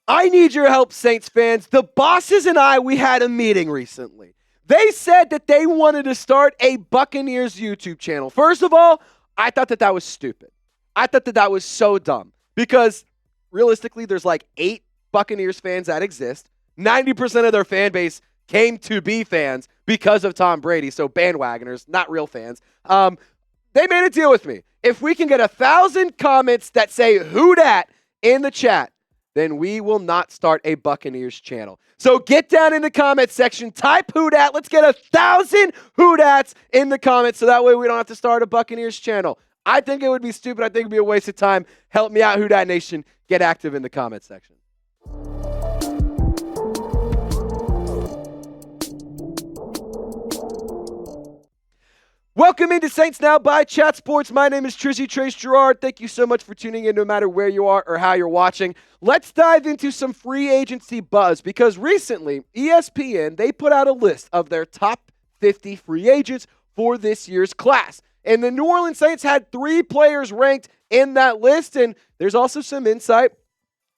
I need your help, Saints fans. The bosses and we had a meeting recently. They said that they wanted to start a Buccaneers YouTube channel. First of all, I thought that was stupid. I thought that was so dumb because realistically, there's like 8 Buccaneers fans that exist. 90% of their fan base came to be fans because of Tom Brady, so bandwagoners, not real fans. They made a deal with me. If we can get 1,000 comments that say "Who dat" in the chat, then we will not start a Buccaneers channel. So get down in the comment section, type "Who dat." Let's get 1,000 Who dats in the comments so that way we don't have to start a Buccaneers channel. I think it would be stupid. I think it would be a waste of time. Help me out, Who Dat Nation. Get active in the comment section. Welcome into Saints Now by Chat Sports. My name is Trace Girouard. Thank you so much for tuning in no matter where you are or how you're watching. Let's dive into some free agency buzz because recently ESPN, they put out a list of their top 50 free agents for this year's class. And the New Orleans Saints had 3 players ranked in that list, and there's also some insight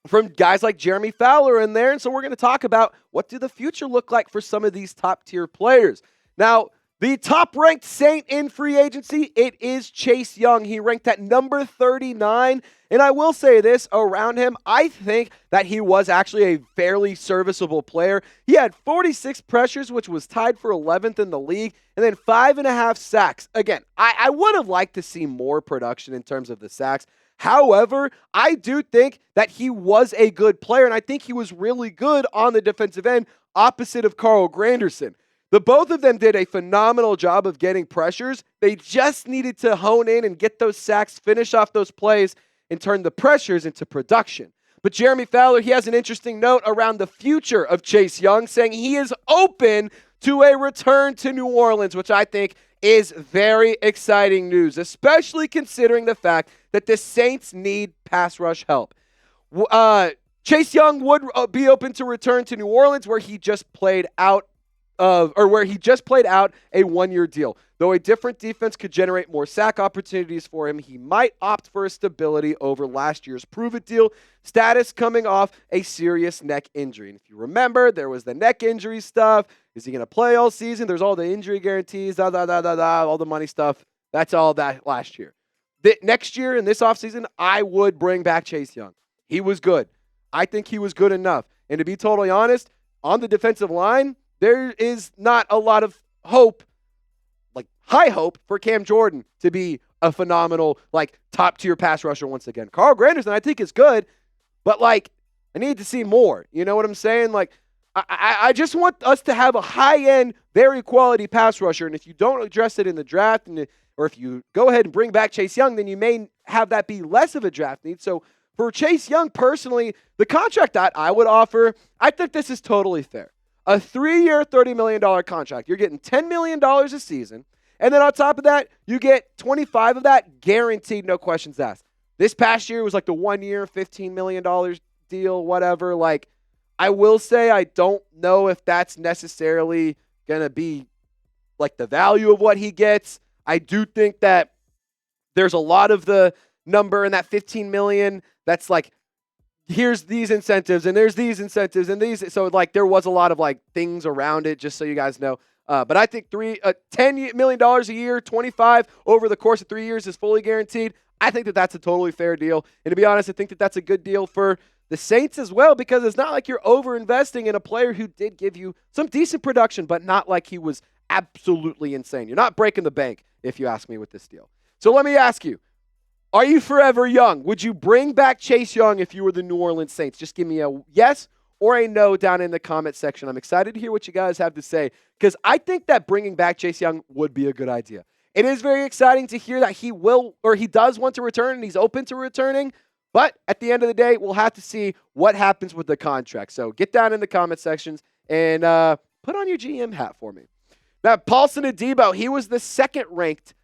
from guys like Jeremy Fowler in there. And so we're going to talk about what do the future look like for some of these top-tier players. Now, the top-ranked Saint in free agency, it is Chase Young. He ranked at number 39. And I will say this, around him, I think that he was actually a fairly serviceable player. He had 46 pressures, which was tied for 11th in the league, and then 5.5 sacks. Again, I would have liked to see more production in terms of the sacks. However, I do think that he was a good player, and I think he was really good on the defensive end, opposite of Carl Granderson. The both of them did a phenomenal job of getting pressures. They just needed to hone in and get those sacks, finish off those plays, and turn the pressures into production. But Jeremy Fowler, he has an interesting note around the future of Chase Young, saying he is open to a return to New Orleans, which I think is very exciting news, especially considering the fact that the Saints need pass rush help. Chase Young would be open to return to New Orleans, where he just played out a 1-year deal. Though a different defense could generate more sack opportunities for him, he might opt for stability over last year's prove-it deal status coming off a serious neck injury. And if you remember, there was the neck injury stuff. Is he going to play all season? There's all the injury guarantees, all the money stuff. That's all that last year. Next year, in this offseason, I would bring back Chase Young. He was good. I think he was good enough. And to be totally honest, on the defensive line, there is not a lot of hope, like high hope, for Cam Jordan to be a phenomenal, like, top-tier pass rusher once again. Carl Granderson, I think, is good, but, like, I need to see more. You know what I'm saying? Like, I just want us to have a high-end, very quality pass rusher, and if you don't address it in the draft, or if you go ahead and bring back Chase Young, then you may have that be less of a draft need. So for Chase Young, personally, the contract that I would offer, I think this is totally fair. A 3-year, $30 million contract. You're getting $10 million a season. And then on top of that, you get 25 of that guaranteed, no questions asked. This past year was like the 1-year, $15 million deal, whatever. Like, I will say I don't know if that's necessarily going to be like the value of what he gets. I do think that there's a lot of the number in that $15 million that's like, here's these incentives, and there's these incentives, and these. So, like, there was a lot of, like, things around it, just so you guys know. But I think $10 million a year, 25 over the course of 3 years is fully guaranteed. I think that that's a totally fair deal. And to be honest, I think that that's a good deal for the Saints as well, because it's not like you're over-investing in a player who did give you some decent production, but not like he was absolutely insane. You're not breaking the bank, if you ask me, with this deal. So let me ask you, are you forever young? Would you bring back Chase Young if you were the New Orleans Saints? Just give me a yes or a no down in the comment section. I'm excited to hear what you guys have to say, because I think that bringing back Chase Young would be a good idea. It is very exciting to hear that he does want to return, and he's open to returning. But at the end of the day, we'll have to see what happens with the contract. So get down in the comment sections and put on your GM hat for me. Now, Paulson Adebo, he was the second-ranked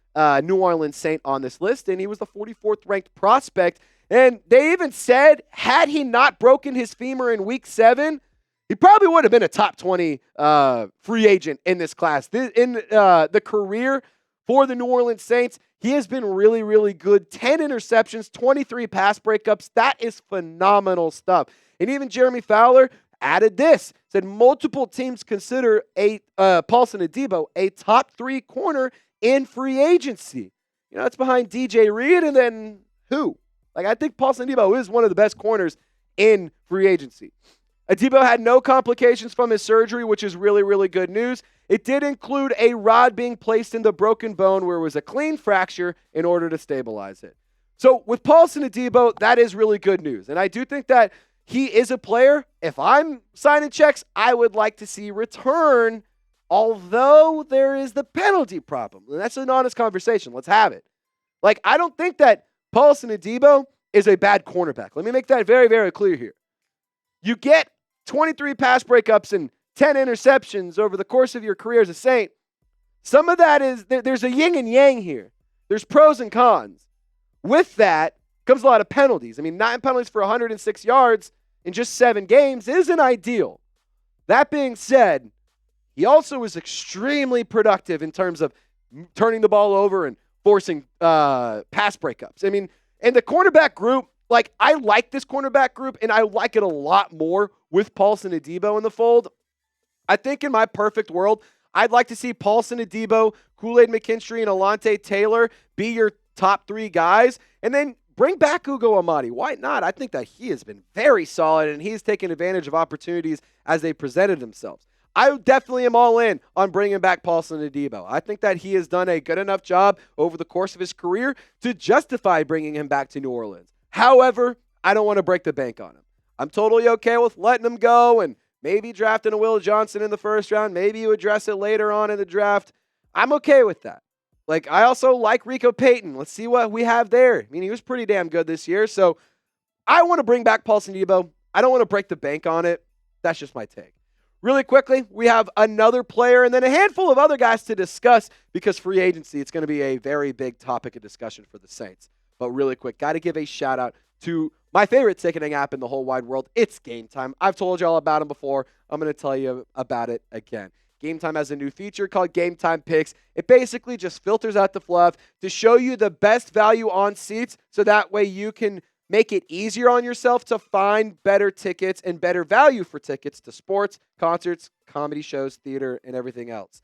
New Orleans Saint on this list, and he was the 44th ranked prospect. And they even said, had he not broken his femur in week 7, he probably would have been a top 20 free agent in this class. In the career for the New Orleans Saints, He has been really, really good. 10 interceptions, 23 pass breakups. That is phenomenal stuff. And even Jeremy Fowler added this, said multiple teams consider Paulson Adebo a top 3 corner in free agency. You know, that's behind DJ Reed and then who? Like, I think Paulson Adebo is one of the best corners in free agency. Adebo had no complications from his surgery, which is really, really good news. It did include a rod being placed in the broken bone where it was a clean fracture in order to stabilize it. So with Paulson Adebo, that is really good news. And I do think that he is a player, if I'm signing checks, I would like to see return, although there is the penalty problem. And that's an honest conversation. Let's have it. Like, I don't think that Paulson Adebo is a bad cornerback. Let me make that very, very clear here. You get 23 pass breakups and 10 interceptions over the course of your career as a Saint. Some of that is, there's a yin and yang here. There's pros and cons. With that comes a lot of penalties. I mean, 9 penalties for 106 yards in just 7 games isn't ideal. That being said, he also was extremely productive in terms of turning the ball over and forcing pass breakups. I mean, and the cornerback group, like, I like this cornerback group, and I like it a lot more with Paulson Adebo in the fold. I think in my perfect world, I'd like to see Paulson Adebo, Kool-Aid McKinstry, and Alontae Taylor be your top 3 guys, and then bring back Ugo Amadi. Why not? I think that he has been very solid, and he's taken advantage of opportunities as they presented themselves. I definitely am all in on bringing back Paulson Adebo. I think that he has done a good enough job over the course of his career to justify bringing him back to New Orleans. However, I don't want to break the bank on him. I'm totally okay with letting him go and maybe drafting a Will Johnson in the first round. Maybe you address it later on in the draft. I'm okay with that. Like, I also like Rico Payton. Let's see what we have there. I mean, he was pretty damn good this year. So I want to bring back Paulson Adebo. I don't want to break the bank on it. That's just my take. Really quickly, we have another player and then a handful of other guys to discuss because free agency, it's going to be a very big topic of discussion for the Saints. But really quick, got to give a shout out to my favorite ticketing app in the whole wide world. It's GameTime. I've told you all about them before. I'm going to tell you about it again. GameTime has a new feature called GameTime Picks. It basically just filters out the fluff to show you the best value on seats so that way you can make it easier on yourself to find better tickets and better value for tickets to sports, concerts, comedy shows, theater, and everything else.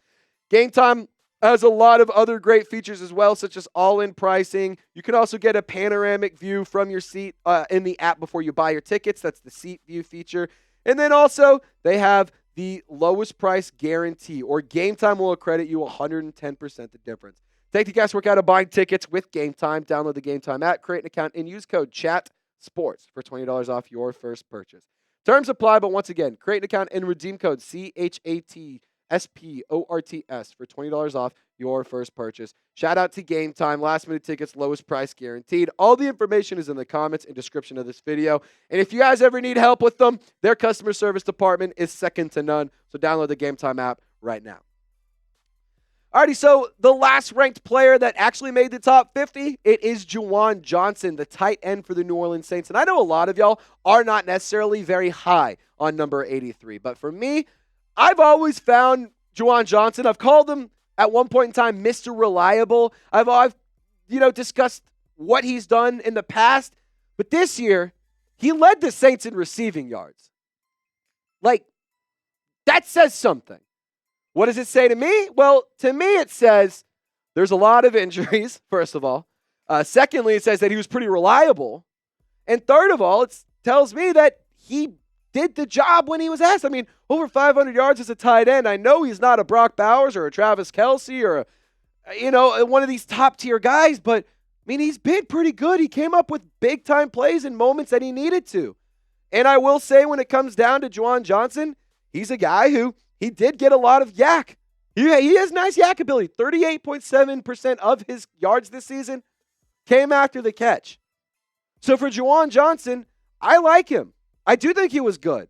GameTime has a lot of other great features as well, such as all-in pricing. You can also get a panoramic view from your seat in the app before you buy your tickets. That's the seat view feature. And then also, they have the lowest price guarantee, or GameTime will accredit you 110% the difference. Take the guesswork out of buying tickets with GameTime. Download the GameTime app, create an account, and use code CHATSPORTS for $20 off your first purchase. Terms apply, but once again, create an account and redeem code CHATSPORTS for $20 off your first purchase. Shout out to GameTime. Last minute tickets, lowest price guaranteed. All the information is in the comments and description of this video. And if you guys ever need help with them, their customer service department is second to none. So download the GameTime app right now. Alrighty, so the last ranked player that actually made the top 50, it is Juwan Johnson, the tight end for the New Orleans Saints. And I know a lot of y'all are not necessarily very high on number 83. But for me, I've always found Juwan Johnson, I've called him at one point in time Mr. Reliable. I've discussed what he's done in the past. But this year, he led the Saints in receiving yards. Like, that says something. What does it say to me? Well, to me it says there's a lot of injuries, first of all. Secondly, it says that he was pretty reliable. And third of all, it tells me that he did the job when he was asked. I mean, over 500 yards as a tight end. I know he's not a Brock Bowers or a Travis Kelce or, one of these top-tier guys, but, I mean, he's been pretty good. He came up with big-time plays in moments that he needed to. And I will say when it comes down to Juwan Johnson, he's a guy who he did get a lot of yak. He has nice yak ability. 38.7% of his yards this season came after the catch. So for Juwan Johnson, I like him. I do think he was good.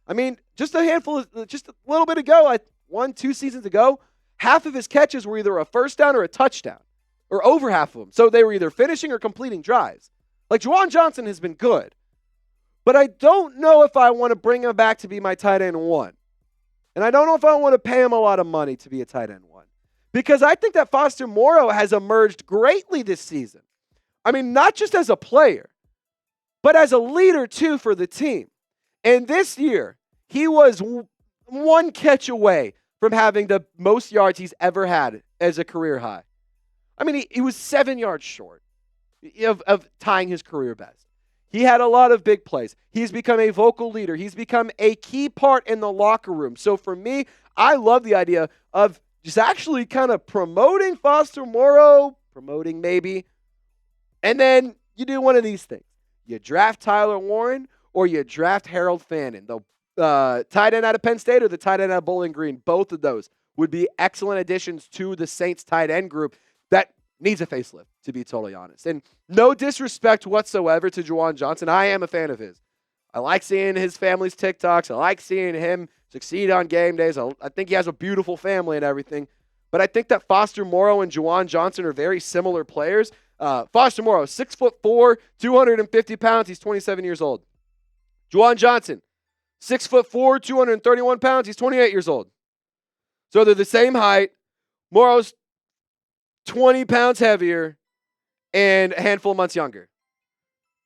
I mean, just a little bit ago, 1-2 seasons ago, half of his catches were either a first down or a touchdown, or over half of them. So they were either finishing or completing drives. Like, Juwan Johnson has been good. But I don't know if I want to bring him back to be my tight end one. And I don't know if I want to pay him a lot of money to be a tight end one. because I think that Foster Moreau has emerged greatly this season. I mean, not just as a player, but as a leader too for the team. And this year, he was one catch away from having the most yards he's ever had as a career high. I mean, he was 7 yards short of tying his career best. He had a lot of big plays. He's become a vocal leader. He's become a key part in the locker room. So for me, I love the idea of just actually kind of promoting Foster Moreau, promoting maybe, and then you do one of these things. You draft Tyler Warren or you draft Harold Fannin, the tight end out of Penn State or the tight end out of Bowling Green. Both of those would be excellent additions to the Saints tight end group that needs a facelift, to be totally honest. And no disrespect whatsoever to Juwan Johnson. I am a fan of his. I like seeing his family's TikToks. I like seeing him succeed on game days. I think he has a beautiful family and everything. But I think that Foster Moreau and Juwan Johnson are very similar players. Foster Moreau, 6'4", 250 pounds. He's 27 years old. Juwan Johnson, 6'4", 231 pounds. He's 28 years old. So they're the same height. Morrow's 20 pounds heavier and a handful of months younger.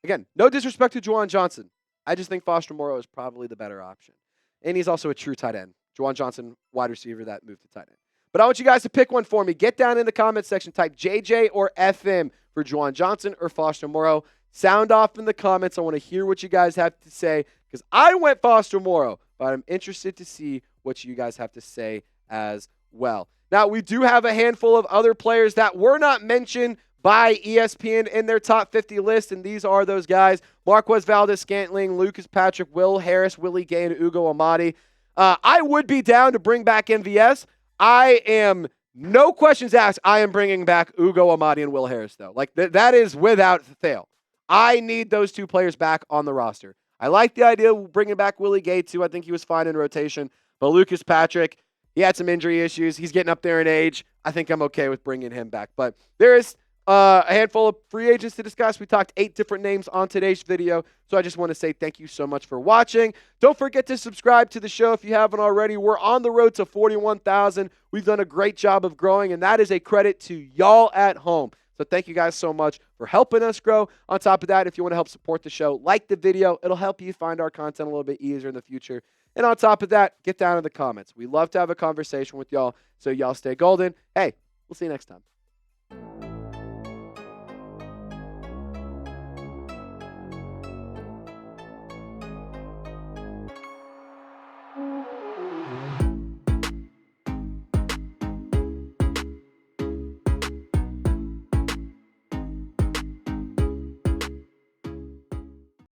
Again, no disrespect to Juwan Johnson. I just think Foster Moreau is probably the better option. And he's also a true tight end. Juwan Johnson, wide receiver that moved to tight end. But I want you guys to pick one for me. Get down in the comment section. Type JJ or FM for Juwan Johnson or Foster Moreau. Sound off in the comments. I want to hear what you guys have to say because I went Foster Moreau, but I'm interested to see what you guys have to say as well. Now, we do have a handful of other players that were not mentioned by ESPN in their top 50 list, and these are those guys: Marquez Valdes-Scantling, Lucas Patrick, Will Harris, Willie Gay, and Ugo Amadi. I would be down to bring back MVS. I am, no questions asked, I am bringing back Ugo Amadi and Will Harris, though. Like, that is without fail. I need those two players back on the roster. I like the idea of bringing back Willie Gay, too. I think he was fine in rotation. But Lucas Patrick, he had some injury issues. He's getting up there in age. I think I'm okay with bringing him back. But there is a handful of free agents to discuss. We talked 8 different names on today's video. So I just want to say thank you so much for watching. Don't forget to subscribe to the show if you haven't already. We're on the road to 41,000. We've done a great job of growing, and that is a credit to y'all at home. So thank you guys so much for helping us grow. On top of that, if you want to help support the show, like the video. It'll help you find our content a little bit easier in the future. And on top of that, get down in the comments. We love to have a conversation with y'all, so y'all stay golden. Hey, we'll see you next time.